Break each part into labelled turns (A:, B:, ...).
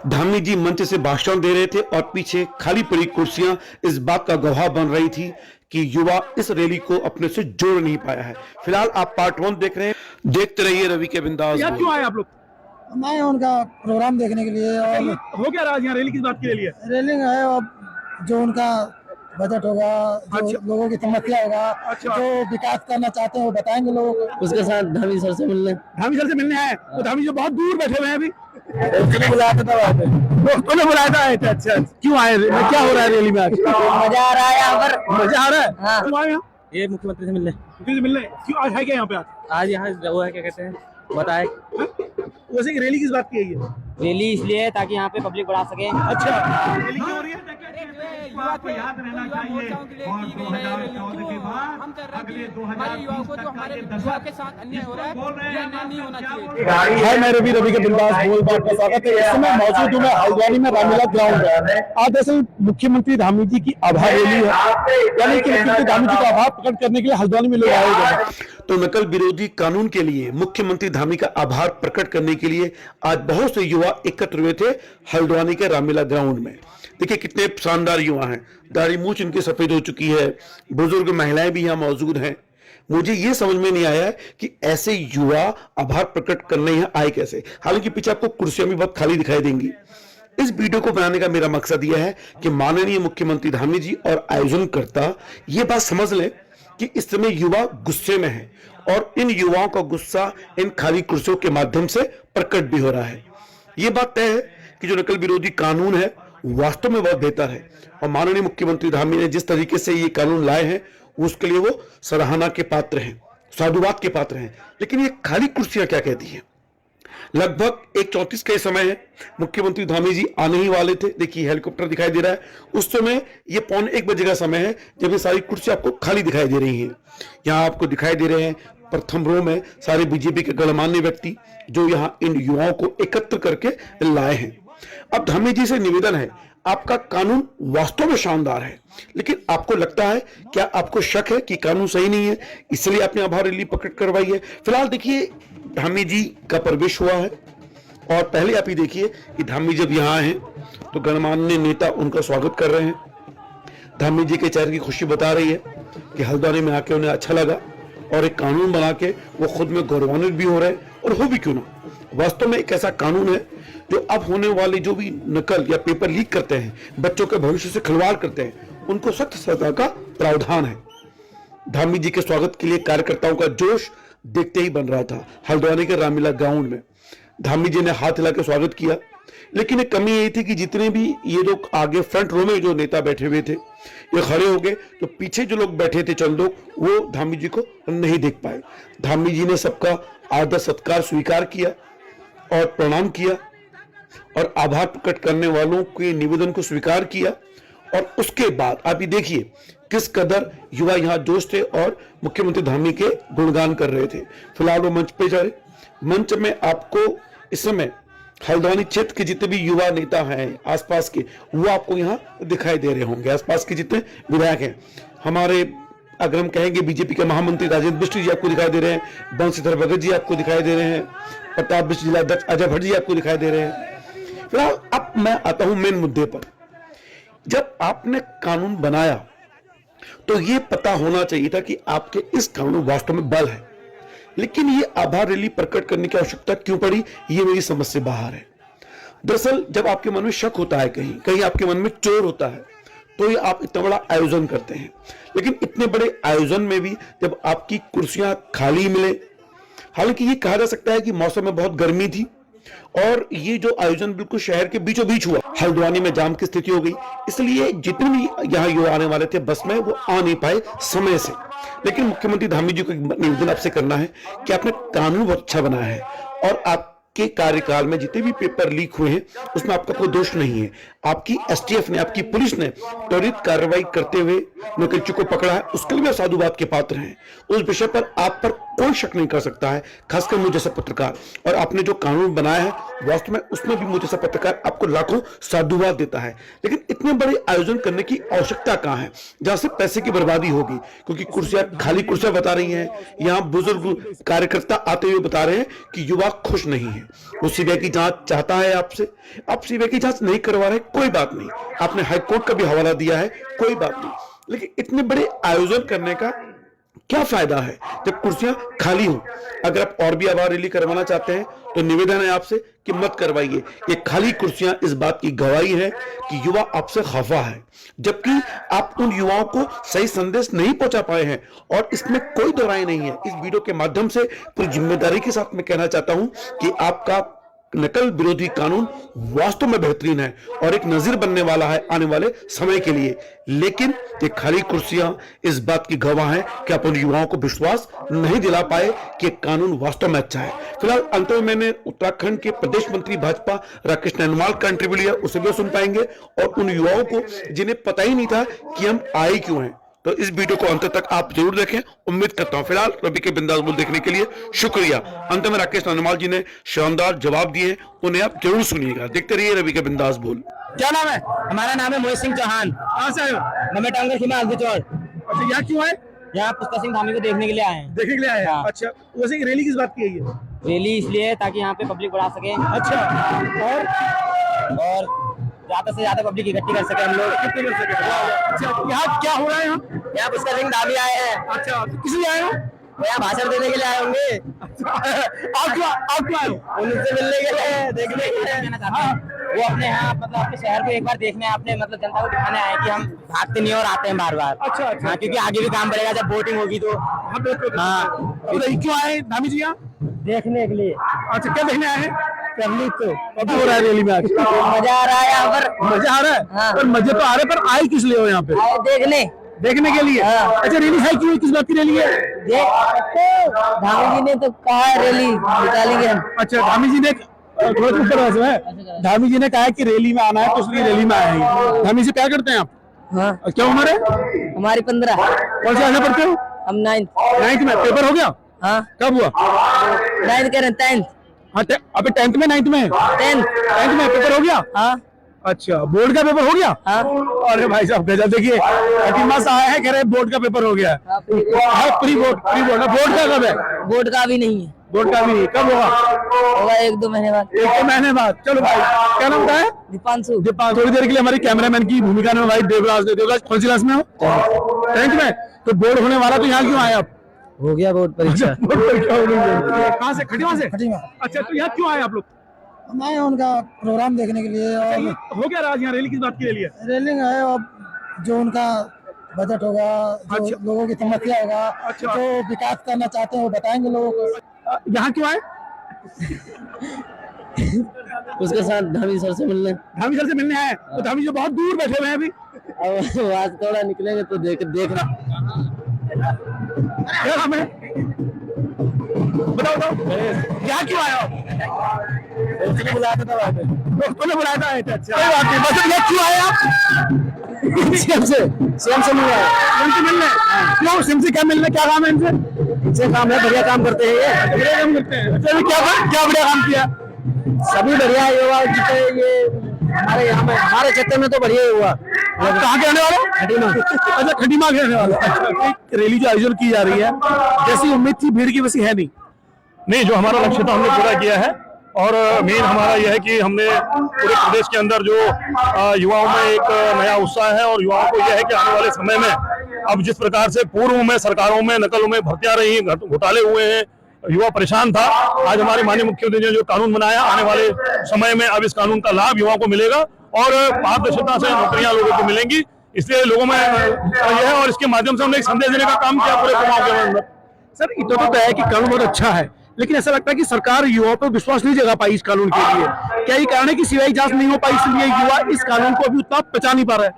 A: धामी जी मंच से भाषण दे रहे थे और पीछे खाली पड़ी कुर्सियां इस बात का गवाह बन रही थी कि युवा इस रैली को अपने से जोड़ नहीं पाया है। फिलहाल आप पार्ट 1 देख रहे हैं, देखते रहिए रवि के बिंदास।
B: यहाँ क्यों आए आप लोग?
C: मैं उनका प्रोग्राम देखने के लिए। और
B: हो क्या रहा है यहाँ? रैली किस बात के लिए है?
C: रेलिंग है और जो उनका बजट होगा, जो
B: अच्छा।
C: लोगों की समस्या होगा,
B: अच्छा।
C: जो विकास करना चाहते हैं वो बताएंगे लोगों को।
D: उसके साथ धामी सर से मिलने।
B: धामी सर से मिलने आए तो धामी जी बहुत दूर बैठे हुए हैं अभी।
C: दोस्तों बुलाया था तब आए थे।
B: दोस्तों ने बुलाया था। अच्छा, क्यों आए? क्या हो रहा है रैली में आज?
C: मजा आ रहा है यहाँ पर।
B: मजा आ रहा है।
C: हाँ।
B: क्यों आए यहाँ?
D: ये मुख्यमंत्री से मिलने।
B: क्यों आज है क्या यहाँ पे?
D: आज यहाँ वो है, क्या कहते हैं, बताए।
B: वैसे कि रैली किस बात की है ये?
D: रैली इसलिए है ताकि यहाँ पे पब्लिक बढ़ा सके।
B: अच्छा, रैली क्यों हो रही है?
E: आपको याद रहना चाहिए और 2014 के बाद अगले 2020 तक का ये दशक
F: के साथ अन्याय हो रहा है, ये अन्याय नहीं होना चाहिए।
B: हाय, मैं रवि के बिंदास बोल बात का स्वागत है। इस समय मौजूद हूँ मैं हल्द्वानी में रामलीला ग्राउंड में। आज दरअसल मुख्यमंत्री धामी जी की आभार रैली है, यानी कि मुख्यमंत्री धामी जी का आभार प्रकट करने के लिए हल्द्वानी में लोग आए हुए हैं।
A: तो नकल विरोधी कानून के लिए मुख्यमंत्री धामी का आभार प्रकट करने के लिए आज बहुत से युवा एकत्र हुए थे हल्द्वानी के रामलीला ग्राउंड में। देखिए कितने शानदार युवा हैं, दाढ़ी मूंछ इनकी सफेद हो चुकी है, बुजुर्ग महिलाएं भी यहाँ मौजूद हैं। मुझे ये समझ में नहीं आया कि ऐसे युवा आभार प्रकट करने यहाँ आए कैसे। हालांकि पीछे आपको कुर्सियां भी बहुत खाली दिखाई देंगी। इस वीडियो को बनाने का मेरा मकसद यह है कि माननीय मुख्यमंत्री धामी जी और आयोजनकर्ता ये बात समझ लें कि इस समय युवा गुस्से में है और इन युवाओं का गुस्सा इन खाली कुर्सियों के माध्यम से प्रकट भी हो रहा है। ये बात तय है कि जो नकल विरोधी कानून है वास्तव में बहुत बेहतर है और माननीय मुख्यमंत्री धामी ने जिस तरीके से ये कानून लाए हैं उसके लिए वो सराहना के पात्र हैं, साधुवाद के पात्र हैं। लेकिन ये खाली कुर्सियां क्या कहती हैं? लगभग 1:34 का समय है, मुख्यमंत्री धामी जी आने ही वाले थे। देखिए हेलीकॉप्टर दिखाई दे रहा है। उस समय ये 1:45 का समय है जब ये सारी कुर्सियां आपको खाली दिखाई दे रही हैं। यहाँ आपको दिखाई दे रहे हैं प्रथम रो में सारे बीजेपी के गणमान्य व्यक्ति जो यहाँ इन युवाओं को एकत्र करके लाए हैं। अब धामी जी से निवेदन है, आपका कानून वास्तव में शानदार है, लेकिन आपको लगता है, क्या आपको शक है कि कानून सही नहीं है, इसलिए आपने आभार रैली प्रकट करवाई है? फिलहाल देखिए धामी जी का प्रवेश हुआ है और पहले आप ही देखिए कि धामी जब यहाँ हैं तो गणमान्य नेता उनका स्वागत कर रहे हैं। धामी जी के चेहरे की खुशी बता रही है कि हल्द्वानी में आके उन्हें अच्छा लगा और एक कानून बना के वो खुद में गौरवान्वित भी हो रहे हैं। और हो भी क्यों ना, वास्तव में एक ऐसा कानून है जो अब होने वाले जो भी नकल या पेपर लीक करते हैं, बच्चों के भविष्य से खिलवाड़ करते हैं, उनको सख्त सजा का प्रावधान है। धामी जी के स्वागत के लिए कार्यकर्ताओं का जोश देखते ही बन रहा था हल्द्वानी के रामलीला ग्राउंड में। धामी जी ने हाथ हिला के स्वागत किया, लेकिन एक कमी यही थी कि जितने भी ये लोग आगे फ्रंट रो में जो नेता बैठे हुए थे ये खड़े हो गए, तो पीछे जो लोग बैठे थे चंद लोग वो धामी जी को नहीं देख पाए। धामी जी ने सबका आदर सत्कार स्वीकार किया और प्रणाम किया और आभार प्रकट करने वालों के निवेदन को स्वीकार किया। और उसके बाद आप ये देखिए किस कदर युवा यहाँ जोश थे और मुख्यमंत्री धामी के गुणगान कर रहे थे। फिलहाल वो मंच पे जाए। मंच में आपको इस समय हल्द्वानी क्षेत्र के जितने भी युवा नेता हैं आसपास के, वो आपको यहाँ दिखाई दे रहे होंगे। आसपास के जितने विधायक हैं, हमारे अगर हम कहेंगे बीजेपी के महामंत्री राजेंद्र बिष्ट जी आपको दिखाई दे रहे हैं, बंशीधर भगत जी आपको दिखाई दे रहे हैं, प्रताप बिष्ट जिला अध्यक्ष अजय भट्ट जी आपको दिखाई दे रहे हैं। फिलहाल अब मैं आता हूं मेन मुद्दे पर। जब आपने कानून बनाया तो ये पता होना चाहिए था कि आपके इस कानून वास्तव में बल है, लेकिन ये आभार रैली प्रकट करने की आवश्यकता क्यों पड़ी, ये मेरी समझ से बाहर है। दरअसल जब आपके मन में शक होता है, कहीं कहीं आपके मन में चोर होता है, तो ये आप इतना बड़ा आयोजन करते हैं। लेकिन इतने बड़े आयोजन में भी जब आपकी कुर्सियां खाली मिले, हालांकि ये कहा जा सकता है कि मौसम में बहुत गर्मी थी और ये जो आयोजन बिल्कुल शहर के बीचों बीच हुआ, हल्द्वानी में जाम की स्थिति हो गई, इसलिए जितने भी यहाँ युवा आने वाले थे बस में वो आ नहीं पाए समय से। लेकिन मुख्यमंत्री धामी जी को निवेदन आपसे करना है कि आपने कानून बहुत अच्छा बनाया है और आपके कार्यकाल में जितने भी पेपर लीक हुए हैं उसमें आपका कोई दोष नहीं है। आपकी एसटीएफ ने, आपकी पुलिस ने त्वरित कार्रवाई करते हुए नकलची को पकड़ा है, उसके लिए साधुवाद के पात्र हैं। उस विषय पर आप पर कोई शक नहीं कर सकता है, खासकर मुझे जैसा पत्रकार। और आपने जो कानून बनाया है वास्तव में उसमें भी मुझे जैसा पत्रकार आपको लाखों साधुवाद देता है। लेकिन इतने बड़े आयोजन करने की आवश्यकता कहां है जहां से पैसे की बर्बादी होगी, क्योंकि कुर्सियां खाली कुर्सियां बता रही हैं। यहां बुजुर्ग कार्यकर्ता आते हुए बता रहे हैं कि युवा खुश नहीं है। वो सीबीआई की जांच चाहता है आपसे, आप सीबीआई की जांच नहीं करवा रहे, कोई बात नहीं, आपने हाईकोर्ट का भी हवाला दिया है, कोई बात नहीं, लेकिन इतने बड़े आयोजन करने का क्या फायदा है जब कुर्सियां खाली हो। अगर आप और भी आभार रैली करवाना चाहते हैं तो निवेदन है आपसे कि मत करवाइए। ये खाली कुर्सियां इस बात की गवाही है कि युवा आपसे खफा है, जबकि आप उन युवाओं को सही संदेश नहीं पहुंचा पाए हैं, और इसमें कोई दो राय नहीं है। इस वीडियो के माध्यम से पूरी जिम्मेदारी के साथ मैं कहना चाहता हूं कि आपका नकल विरोधी कानून वास्तव में बेहतरीन है और एक नजीर बनने वाला है आने वाले समय के लिए, लेकिन ये खाली कुर्सियां इस बात की गवाह हैं कि आप उन युवाओं को विश्वास नहीं दिला पाए कि कानून वास्तव में अच्छा है। फिलहाल अंत में मैंने उत्तराखंड के प्रदेश मंत्री भाजपा राकेश नैनवाल का इंटरव्यू लिया, उसे भी सुन पाएंगे, और उन युवाओं को जिन्हें पता ही नहीं था कि हम आए क्यों हैं। तो इस वीडियो को अंत तक आप जरूर देखें, उम्मीद करता हूं। फिलहाल रवि के बिंदास बोल देखने के लिए शुक्रिया। अंत में राकेश नैनवाल जी ने शानदार जवाब दिए, उन्हें आप जरूर सुनिएगा। देखते रहिए रवि के बिंदास बोल।
B: क्या नाम है?
D: हमारा नाम है मोहित सिंह चौहान।
B: कहाँ से आए हो?
D: हमें टांगर खिमा हल्दीचौर।
B: अच्छा, यहाँ क्यों आए?
D: यहाँ पुष्कर सिंह धामी को देखने के लिए आए हैं।
B: देखने के लिए आए हैं?
D: हाँ।
B: अच्छा, वैसे रैली किस बात की है ये?
D: रैली इसलिए है ताकि यहाँ पे पब्लिक बढ़ा सके
B: अच्छा,
D: और ज्यादा से ज्यादा पब्लिक इकट्ठी कर सके हम लोग।
B: कितने कर सके? अच्छा, यहाँ क्या हो रहा है?
D: यहाँ पुष्कर सिंह धामी आए हैं,
B: अच्छा, तो किस लिए आए हो?
D: वो यहाँ भाषण देने के लिए आए होंगे।
B: आप क्यों आए हो?
D: उनसे मिलने के लिए, देखने के लिए। हाँ, वो अपने यहाँ मतलब अपने शहर को एक बार देखने, अपने मतलब जनता को दिखाने आए कि हम भागते नहीं और आते हैं बार बार।
B: अच्छा,
D: हाँ, क्योंकि आगे भी काम बढ़ेगा जब वोटिंग होगी तो।
B: हाँ, बिल्कुल।
D: हाँ,
B: तो क्यों आए धामी जी यहाँ?
D: देखने के लिए।
B: अच्छा, क्या देखने आए हैं?
D: पब्लिक को
B: अब हो रहा है रैली में आज?
D: मजा आ रहा है यहाँ पर।
B: मजा आ रहा है?
D: हाँ।
B: पर मजे तो आ रहे, पर आए किस लिए हो यहाँ पे? देखने के लिए?
D: हाँ।
B: अच्छा, रैली है क्यों? किस बात की रैली है?
D: धामी जी ने तो कहा है रैली निकालेंगे हम।
B: अच्छा, धामी जी ने थोड़ा ऊपर है, धामी जी ने कहा है कि रैली में आना है, तो इसलिए रैली में आए हैं। धामी से प्यार करते हैं आप?
D: हाँ।
B: क्या उम्र है?
D: हमारी 15।
B: कौन से आने पढ़ते हो?
D: हम 9th
B: में। पेपर हो गया?
D: हाँ।
B: कब हुआ?
D: 9th कह रहे हैं 10th।
B: हाँ, अभी 10th में 9th में? 10th में पेपर हो गया?
D: हाँ।
B: अच्छा, बोर्ड का पेपर हो गया?
D: हाँ।
B: अरे भाई साहब गजब, देखिए अटीमा से आया है, कह रहे बोर्ड का पेपर हो गया है। प्री बोर्ड का कब है?
D: बोर्ड का भी नहीं है।
B: बोर्ड का भी नहीं, कब होगा?
D: होगा 1-2 महीने बाद।
B: 1-2 महीने बाद। चलो भाई, क्या नाम है?
D: दीपांशु।
B: थोड़ी देर के लिए हमारे कैमरामैन की भूमिका में भाई देवराज कौन सी क्लास में हो? 10th में। तो बोर्ड होने वाला, तो यहाँ क्यों आए आप?
D: हो गया बोर्ड परीक्षा।
B: बोर्ड परीक्षा हो गई। कहाँ से? खटीमा से?
C: खटीमा।
B: अच्छा, तो यहाँ क्यों आए आप लोग?
C: हम आए हैं उनका प्रोग्राम देखने के लिए, और
B: हो गया आज यहाँ रैली किस बात की रैली है?
C: रेलिंग है, और जो उनका बजट होगा, जो
B: अच्छा।
C: लोगों की समस्या होगा,
B: अच्छा।
C: जो विकास करना चाहते हैं वो बताएंगे लोगों को।
B: यहाँ क्यों आए?
D: उसके साथ धामी सर से मिलने।
B: धामी सर से मिलने आए? तो धामी जी बहुत दूर बैठे हुए हैं अभी।
D: अब आज थोड़ा निकलेंगे तो देखना।
B: क्या नाम है? बताओ। यहाँ क्यों आए हो?
D: बुलाया था
B: तूने बुलाया था? अच्छा, कोई बात नहीं। बस ये क्यों आए आप? सीएम से मिलने? सीएम से मिलने? क्यों? सीएम से क्या मिलने? क्या काम है इनसे?
D: इनसे काम है, बढ़िया काम करते हैं ये।
B: बढ़िया काम करते हैं। अच्छा, क्या बढ़िया काम किया?
D: सभी बढ़िया युवा जितने ये हमारे यहाँ में, हमारे क्षेत्र में तो बढ़िया ही हुआ।
B: कहाँ के रहने वाले? खटीमा। अच्छा, खटीमा के रहने वाले। अच्छा, रैली जो आयोजन की जा रही है, जैसी उम्मीद थी भीड़ की वैसी है नहीं, जो हमारा लक्ष्य था हमने पूरा किया है। और मेन हमारा यह है कि हमने पूरे प्रदेश के अंदर जो युवाओं में एक नया उत्साह है, और युवाओं को यह है कि आने वाले समय में अब जिस प्रकार से पूर्व में सरकारों में नकलों में भर्तियां रही, घोटाले हुए हैं, युवा परेशान था, आज हमारे माननीय मुख्यमंत्री ने जो कानून बनाया, आने वाले समय में अब इस कानून का लाभ युवाओं को मिलेगा और पारदर्शिता से नौकरियां लोगों को मिलेंगी। इसलिए लोगों में यह है, और इसके माध्यम से हमने एक संदेश देने का काम किया पूरे चुनाव के अंदर। सर, इतना तो तय है कि कानून बहुत अच्छा है, लेकिन ऐसा लगता है कि सरकार युवाओं पर विश्वास नहीं जगा पाई इस कानून के लिए। क्या ये कारण है कि सीबीआई जांच नहीं हो पाई, इसलिए युवा इस कानून को अभी उतना पचा नहीं पा रहा है?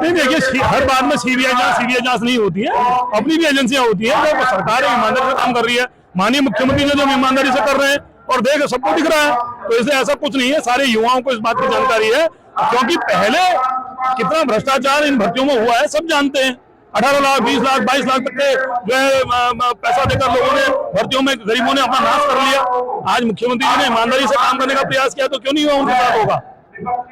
G: नहीं, देखिए हर बात में सीबीआई जांच नहीं होती है, अपनी भी एजेंसियां होती है। जो सरकार ईमानदारी से काम कर रही है, माननीय मुख्यमंत्री ने जो ईमानदारी से कर रहे हैं और देख सबको दिख रहा है, तो इसलिए ऐसा कुछ नहीं है। सारे युवाओं को इस बात की जानकारी है, क्योंकि पहले कितना भ्रष्टाचार इन भर्तियों में हुआ है सब जानते हैं। 18 लाख 20 लाख 22 लाख तक के जो है पैसा देकर लोगों ने भर्तियों में गरीबों ने अपना नाश कर लिया। आज मुख्यमंत्री जी ने ईमानदारी से काम करने का प्रयास किया, तो क्यों नहीं हुआ उनके साथ होगा।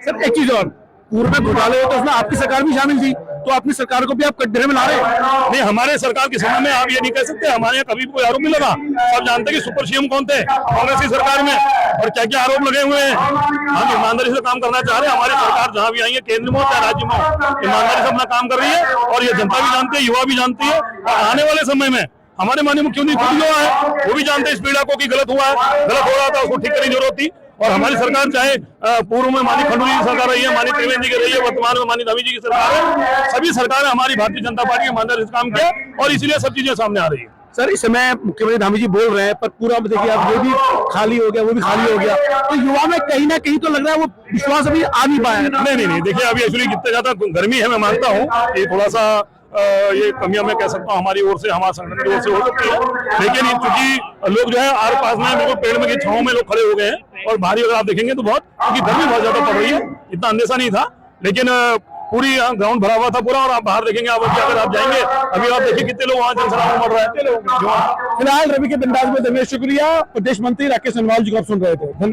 B: सर, एक चीज और, पूर्व में घोटाले हो तो उसमें आपकी सरकार भी शामिल थी, तो अपनी सरकार को भी आप कटघरे में ला रहे हैं।
G: नहीं, हमारे सरकार के समय में आप ये नहीं कह सकते, हमारे यहाँ कभी कोई आरोप नहीं लगा। सब जानते हैं कि सुपर सीएम कौन थे कांग्रेस की सरकार में और क्या क्या आरोप लगे हुए हैं। हम ईमानदारी से काम करना चाह रहे हैं। हमारी सरकार जहाँ भी आई है, केंद्र में हो चाहे राज्य में हो, ईमानदारी से अपना काम कर रही है और ये जनता भी जानती है, युवा भी जानती है। और आने वाले समय में हमारे माननीय मुख्यमंत्री खुद युवा है, वो भी जानते हैं इस पीड़ा को कि गलत हुआ है, गलत हो रहा था, उसको ठीक करने की जरूरत थी। और हमारी सरकार चाहे पूर्व में माननीय खंडूरी की सरकार रही है, माननीय त्रिवेंद्र जी की रही है, वर्तमान में माननीय धामी जी की सरकार है, सभी सरकारें हमारी भारतीय जनता पार्टी के ईमानदारी से काम किया और इसीलिए सब चीजें सामने आ रही है।
B: सर, इस समय मुख्यमंत्री धामी जी बोल रहे हैं, पर पूरा देखिए आप ये भी खाली हो गया, वो भी खाली हो गया, तो युवा में कहीं ना कहीं तो लग रहा है वो विश्वास अभी आ नहीं पाया है।
G: नहीं, देखिए अभी एक्चुअली जितने ज्यादा गर्मी है, मैं मानता हूँ कि थोड़ा सा ये कमियां मैं कह सकता हूँ हमारी ओर से, हमारे संगठन की ओर से हो सकती है, लेकिन चूंकि लोग जो है आर पास में बिल्कुल पेड़ में की छांव में लोग खड़े हो गए हैं और बाहरी अगर आप देखेंगे तो बहुत, क्योंकि गर्मी बहुत ज्यादा पड़ रही है, इतना अंदेशा नहीं था, लेकिन पूरी ग्राउंड भरा हुआ था पूरा। और आप बाहर देखेंगे, आप अगर आप जाएंगे अभी आप देखिए कितने लोग वहाँ जनसभा मर रहे हैं।
B: फिलहाल रवि के अंदाज में शुक्रिया। प्रदेश मंत्री राकेश अग्रवाल जी को आप सुन रहे थे।